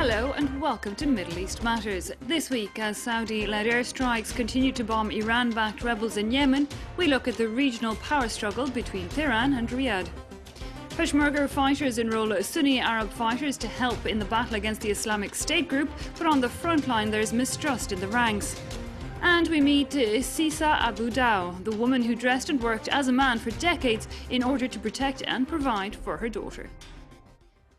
Hello and welcome to Middle East Matters. This week, as Saudi-led airstrikes continue to bomb Iran-backed rebels in Yemen, we look at the regional power struggle between Tehran and Riyadh. Peshmerga fighters enroll Sunni Arab fighters to help in the battle against the Islamic State group, but on the front line there's mistrust in the ranks. And we meet Sisa Abu Daooh, the woman who dressed and worked as a man for decades in order to protect and provide for her daughter.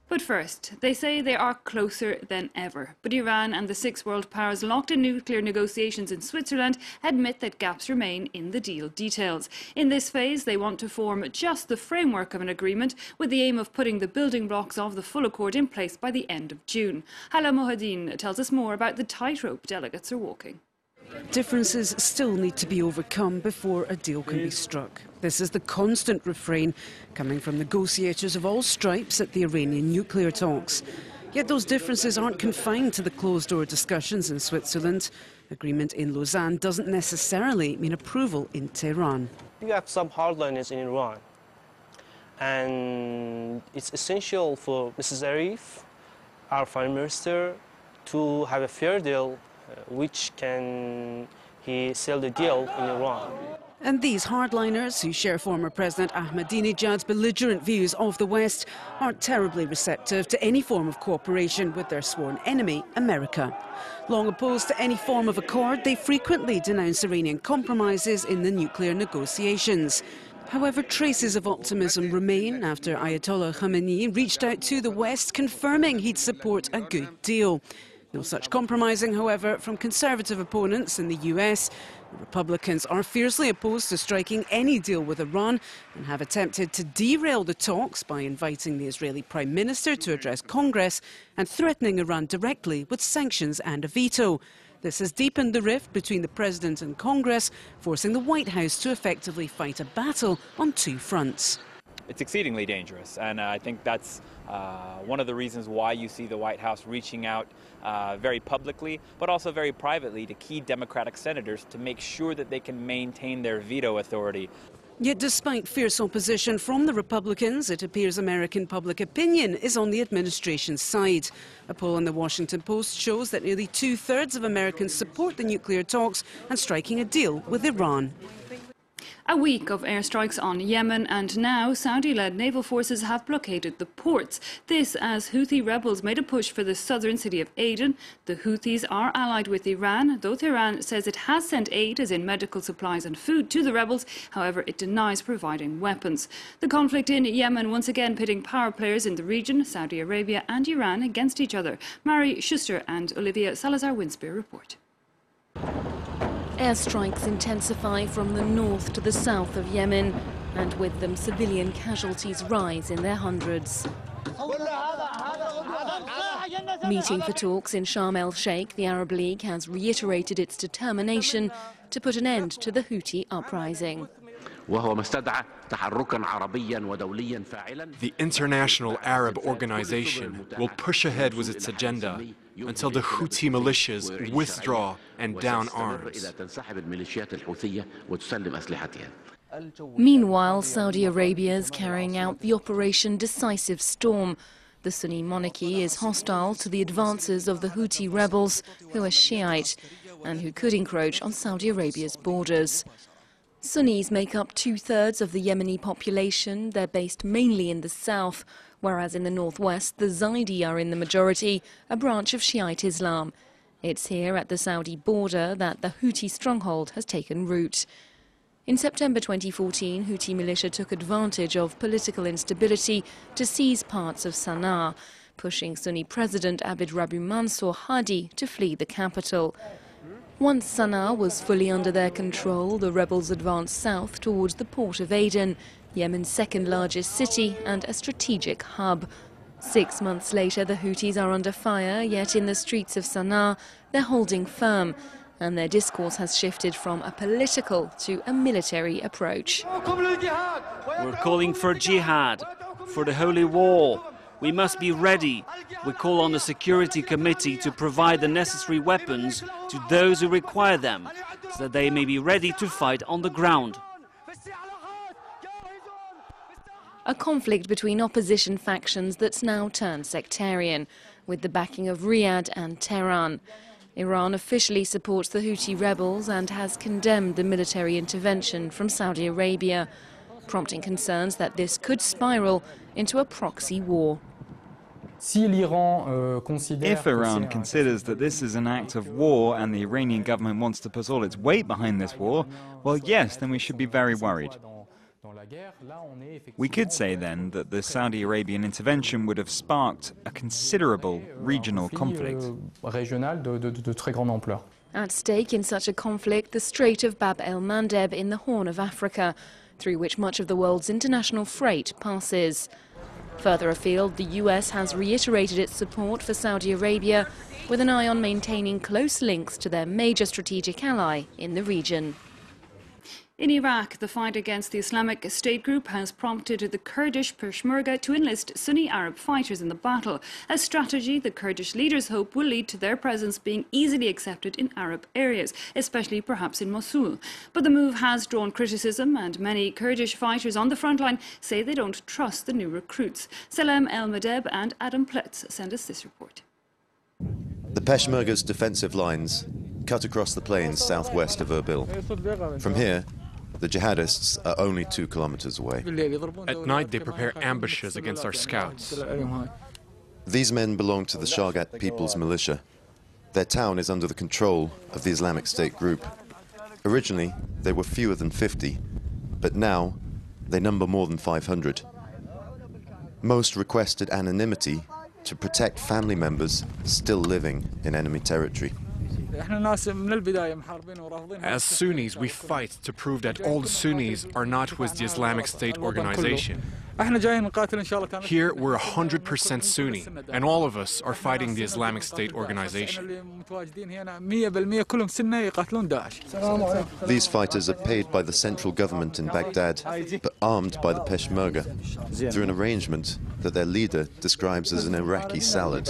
But first, they say they are closer than ever. But Iran and the six world powers locked in nuclear negotiations in Switzerland admit that gaps remain in the deal details. In this phase, they want to form just the framework of an agreement with the aim of putting the building blocks of the full accord in place by the end of June. Hala Mohadin tells us more about the tightrope delegates are walking. Differences still need to be overcome before a deal can be struck. This is the constant refrain coming from negotiators of all stripes at the Iranian nuclear talks. Yet those differences aren't confined to the closed-door discussions in Switzerland. Agreement in Lausanne doesn't necessarily mean approval in Tehran. You have some hardliners in Iran, and it's essential for Mr. Zarif, our foreign minister, to have a fair deal which can he seal the deal in Iran. And these hardliners, who share former President Ahmadinejad's belligerent views of the West, aren't terribly receptive to any form of cooperation with their sworn enemy, America. Long opposed to any form of accord, they frequently denounce Iranian compromises in the nuclear negotiations. However, traces of optimism remain after Ayatollah Khamenei reached out to the West, confirming he'd support a good deal. No such compromising, however, from conservative opponents in the US. The Republicans are fiercely opposed to striking any deal with Iran and have attempted to derail the talks by inviting the Israeli Prime Minister to address Congress and threatening Iran directly with sanctions and a veto. This has deepened the rift between the President and Congress, forcing the White House to effectively fight a battle on two fronts. It's exceedingly dangerous, and I think that's one of the reasons why you see the White House reaching out very publicly, but also very privately to key Democratic senators to make sure that they can maintain their veto authority. Yet despite fierce opposition from the Republicans, it appears American public opinion is on the administration's side. A poll in the Washington Post shows that nearly two-thirds of Americans support the nuclear talks and striking a deal with Iran. A week of airstrikes on Yemen, and now Saudi-led naval forces have blockaded the ports. This as Houthi rebels made a push for the southern city of Aden. The Houthis are allied with Iran, though Tehran says it has sent aid, as in medical supplies and food, to the rebels. However, it denies providing weapons. The conflict in Yemen once again pitting power players in the region, Saudi Arabia and Iran, against each other. Mary Schuster and Olivia Salazar-Winspear report. Airstrikes intensify from the north to the south of Yemen, and with them civilian casualties rise in their hundreds. Meeting for talks in Sharm el-Sheikh, the Arab League has reiterated its determination to put an end to the Houthi uprising. The International Arab Organization will push ahead with its agenda until the Houthi militias withdraw and down arms. Meanwhile, Saudi Arabia is carrying out the Operation Decisive Storm. The Sunni monarchy is hostile to the advances of the Houthi rebels, who are Shiite and who could encroach on Saudi Arabia's borders. Sunnis make up two-thirds of the Yemeni population. They're based mainly in the south, whereas in the northwest, the Zaidi are in the majority, a branch of Shiite Islam. It's here at the Saudi border that the Houthi stronghold has taken root. In September 2014, Houthi militia took advantage of political instability to seize parts of Sana'a, pushing Sunni President Abd Rabbu Mansour Hadi to flee the capital. Once Sana'a was fully under their control, the rebels advanced south towards the port of Aden, Yemen's second largest city and a strategic hub. 6 months later, the Houthis are under fire, yet in the streets of Sana'a, they're holding firm, and their discourse has shifted from a political to a military approach. We're calling for jihad, for the holy war. We must be ready. We call on the Security Committee to provide the necessary weapons to those who require them, so that they may be ready to fight on the ground. A conflict between opposition factions that's now turned sectarian. with the backing of Riyadh and Tehran. Iran officially supports the Houthi rebels and has condemned the military intervention from Saudi Arabia, prompting concerns that this could spiral into a proxy war. If Iran considers that this is an act of war and the Iranian government wants to put all its weight behind this war, well, yes, then we should be very worried. We could say then that the Saudi Arabian intervention would have sparked a considerable regional conflict. At stake in such a conflict, the Strait of Bab el-Mandeb in the Horn of Africa, through which much of the world's international freight passes. Further afield, the US has reiterated its support for Saudi Arabia, with an eye on maintaining close links to their major strategic ally in the region. In Iraq, the fight against the Islamic State group has prompted the Kurdish Peshmerga to enlist Sunni Arab fighters in the battle, a strategy the Kurdish leaders hope will lead to their presence being easily accepted in Arab areas, especially perhaps in Mosul. But the move has drawn criticism, and many Kurdish fighters on the front line say they don't trust the new recruits. Salem El-Madeb and Adam Pletz send us this report. The Peshmerga's defensive lines cut across the plains southwest of Erbil. From here, the jihadists are only 2 kilometers away. At night, they prepare ambushes against our scouts. These men belong to the Shargat People's Militia. Their town is under the control of the Islamic State group. Originally, they were fewer than 50, but now they number more than 500. Most requested anonymity to protect family members still living in enemy territory. As Sunnis, we fight to prove that all Sunnis are not with the Islamic State organization. Here, we're 100% Sunni, and all of us are fighting the Islamic State organization. These fighters are paid by the central government in Baghdad, but armed by the Peshmerga, through an arrangement that their leader describes as an Iraqi salad.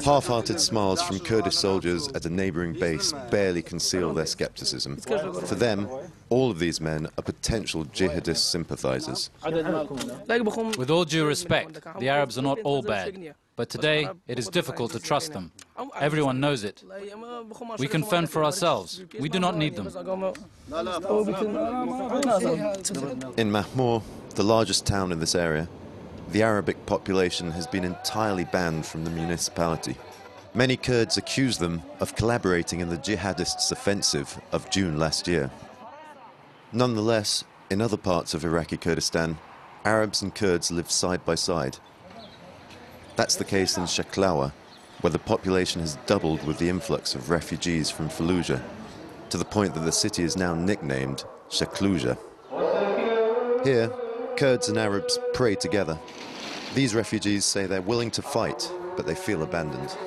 Half-hearted smiles from Kurdish soldiers at a neighboring base barely conceal their skepticism. For them, all of these men are potential jihadist sympathizers. With all due respect, the Arabs are not all bad, but today it is difficult to trust them. Everyone knows it. We can fend for ourselves. We do not need them. In Mahmoud, the largest town in this area, the Arabic population has been entirely banned from the municipality. Many Kurds accuse them of collaborating in the jihadists' offensive of June last year. Nonetheless, in other parts of Iraqi Kurdistan, Arabs and Kurds live side by side. That's the case in Shaklawa, where the population has doubled with the influx of refugees from Fallujah, to the point that the city is now nicknamed Shakluja. Here, Kurds and Arabs pray together. These refugees say they're willing to fight, but they feel abandoned.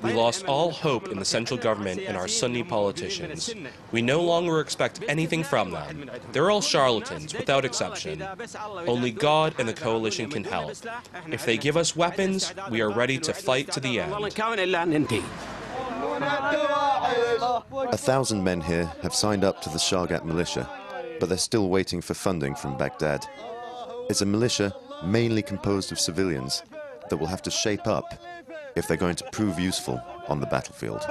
We lost all hope in the central government and our Sunni politicians. We no longer expect anything from them. They're all charlatans, without exception. Only God and the coalition can help. If they give us weapons, we are ready to fight to the end. 1,000 men here have signed up to the Shargat militia, but they're still waiting for funding from Baghdad. It's a militia mainly composed of civilians that will have to shape up if they're going to prove useful on the battlefield.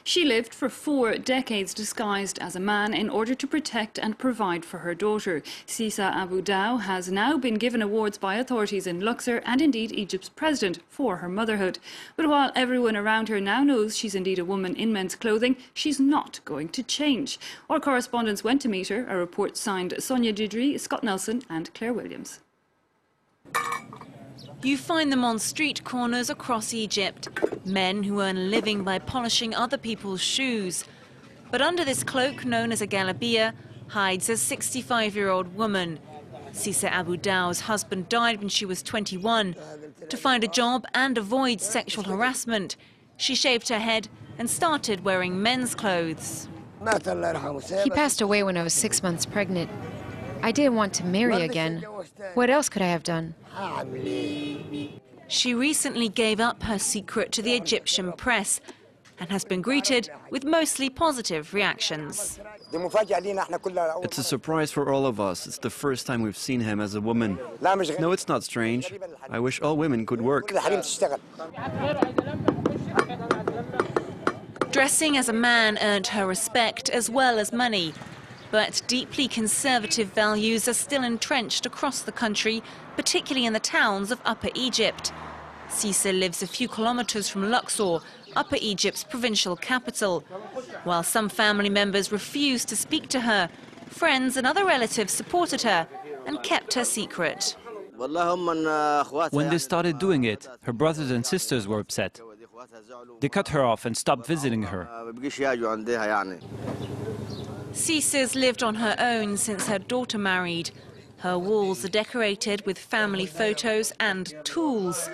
She lived for 4 decades disguised as a man in order to protect and provide for her daughter. Sisa Abu Daooh has now been given awards by authorities in Luxor and indeed Egypt's president for her motherhood. But while everyone around her now knows she's indeed a woman in men's clothing, she's not going to change. Our correspondents went to meet her, a report signed Sonia Didri, Scott Nelson and Claire Williams. You find them on street corners across Egypt, men who earn a living by polishing other people's shoes. But under this cloak, known as a galabiya, hides a 65-year-old woman. Sisa Abu Daouh's husband died when she was 21. To find a job and avoid sexual harassment, she shaved her head and started wearing men's clothes. He passed away when I was 6 months pregnant. I didn't want to marry again. What else could I have done? She recently gave up her secret to the Egyptian press, and has been greeted with mostly positive reactions. It's a surprise for all of us. It's the first time we've seen him as a woman. No, it's not strange. I wish all women could work. Dressing as a man earned her respect as well as money. But deeply conservative values are still entrenched across the country, particularly in the towns of Upper Egypt. Sisa lives a few kilometers from Luxor, Upper Egypt's provincial capital. While some family members refused to speak to her, friends and other relatives supported her and kept her secret. When they started doing it, her brothers and sisters were upset. They cut her off and stopped visiting her. Sisa's lived on her own since her daughter married. Her walls are decorated with family photos and tools.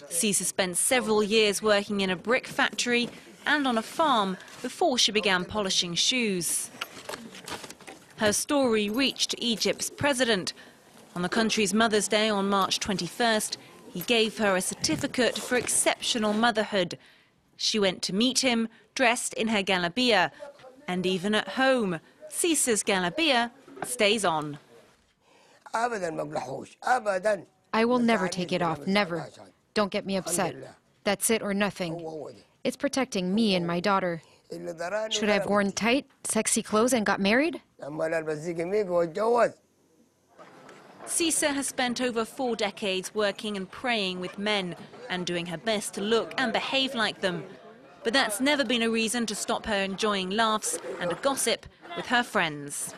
Sisa spent several years working in a brick factory and on a farm before she began polishing shoes. Her story reached Egypt's president. On the country's Mother's Day on March 21st, he gave her a certificate for exceptional motherhood. She went to meet him dressed in her galabiya. And even at home, Sisa's galabiya stays on. I will never take it off, never. Don't get me upset. That's it or nothing. It's protecting me and my daughter. Should I have worn tight, sexy clothes and got married? Sisa has spent over 4 decades working and praying with men and doing her best to look and behave like them. But that's never been a reason to stop her enjoying laughs and a gossip with her friends.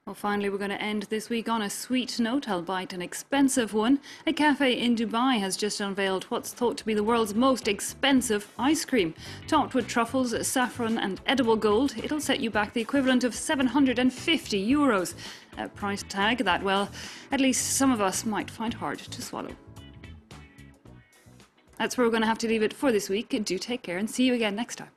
Well, finally, we're going to end this week on a sweet note, albeit an expensive one. A cafe in Dubai has just unveiled what's thought to be the world's most expensive ice cream. Topped with truffles, saffron and edible gold, it'll set you back the equivalent of €750. A price tag that, well, at least some of us might find hard to swallow. That's where we're going to have to leave it for this week. Do take care and see you again next time.